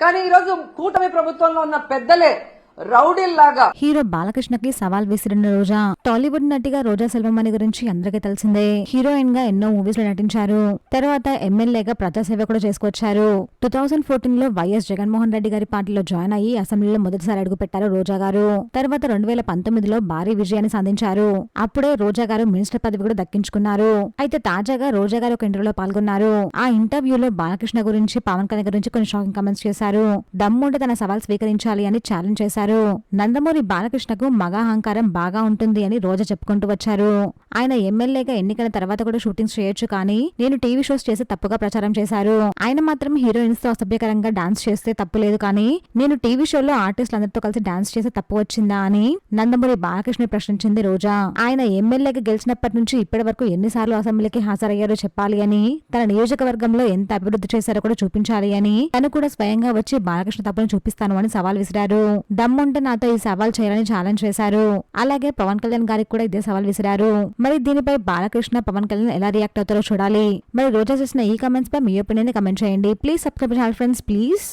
కానీ ఈరోజు కూటమి ప్రభుత్వంలో ఉన్న పెద్దలే రౌడీల్లాగా. హీరో బాలకృష్ణకి సవాల్ విసిరిన రోజా. టాలీవుడ్ నటిగా రోజా సెల్వమణి గురించి అందరికీ తెలిసిందే. హీరోయిన్ గా ఎన్నో మూవీస్ లో నటించారు. తర్వాత ఎమ్మెల్యేగా ప్రజాసేవ కూడా చేసుకొచ్చారు. 2014 లో వైఎస్ జగన్మోహన్ రెడ్డి గారి పార్టీలో జాయిన్ అయ్యి అసెంబ్లీలో మొదటిసారి అడుగు పెట్టారు రోజా గారు. తర్వాత 2019లో భారీ విజయాన్ని సాధించారు. అప్పుడే రోజా గారు మినిస్టర్ పదవి కూడా దక్కించుకున్నారు. అయితే తాజాగా రోజా గారు ఒక ఇంటర్వ్యూలో పాల్గొన్నారు. ఆ ఇంటర్వ్యూలో బాలకృష్ణ గురించి, పవన్ కళ్యాణ్ గురించి కొన్ని షాకింగ్ కామెంట్స్ చేశారు. దమ్ముంటే తన సవాల్ స్వీకరించాలి అని ఛాలెంజ్ చేశారు. నందమూరి బాలకృష్ణకు మగాహంకారం బాగా ఉంటుంది అని రోజా చెప్పుకుంటూ వచ్చారు. ఆయన ఎమ్మెల్యేగా ఎన్నికల తర్వాత కూడా షూటింగ్స్ చేయొచ్చు, కానీ నేను టీవీ షోస్ చేసి తప్పుగా ప్రచారం చేశారు. ఆయన మాత్రం హీరోయిన్స్ తో అసభ్యకరంగా డాన్స్ చేస్తే తప్పు లేదు, కానీ నేను టీవీ షోలో ఆర్టిస్టులందరితో కలిసి డాన్స్ చేస్తే తప్పు వచ్చిందా అని నందమూరి బాలకృష్ణ ప్రశ్నించింది రోజా. ఆయన ఎమ్మెల్యేగా గెలిచినప్పటి నుంచి ఇప్పటి వరకు ఎన్నిసార్లు అసెంబ్లీకి హాజరయ్యారో చెప్పాలి అని, తన నియోజకవర్గంలో ఎంత అభివృద్ధి చేశారో కూడా చూపించాలి అని, తను కూడా స్వయంగా వచ్చి బాలకృష్ణ తప్పును చూపిస్తాను అని సవాల్ విసిరారు. దమ్ముంటే నాతో ఈ సవాల్ చేయాలని ఛాలెంజ్ చేశారు. అలాగే పవన్ కళ్యాణ్ గారికి కూడా ఇదే సవాల్ విసిరారు. మరి దీనిపై బాలకృష్ణ, పవన్ కళ్యాణ్ ఎలా రియాక్ట్ అవుతారో చూడాలి. మరి రోజా చేసిన ఈ కామెంట్స్ పై మీ ఒపీనియన్ కమెంట్ చేయండి. Please subscribe channel friends, please.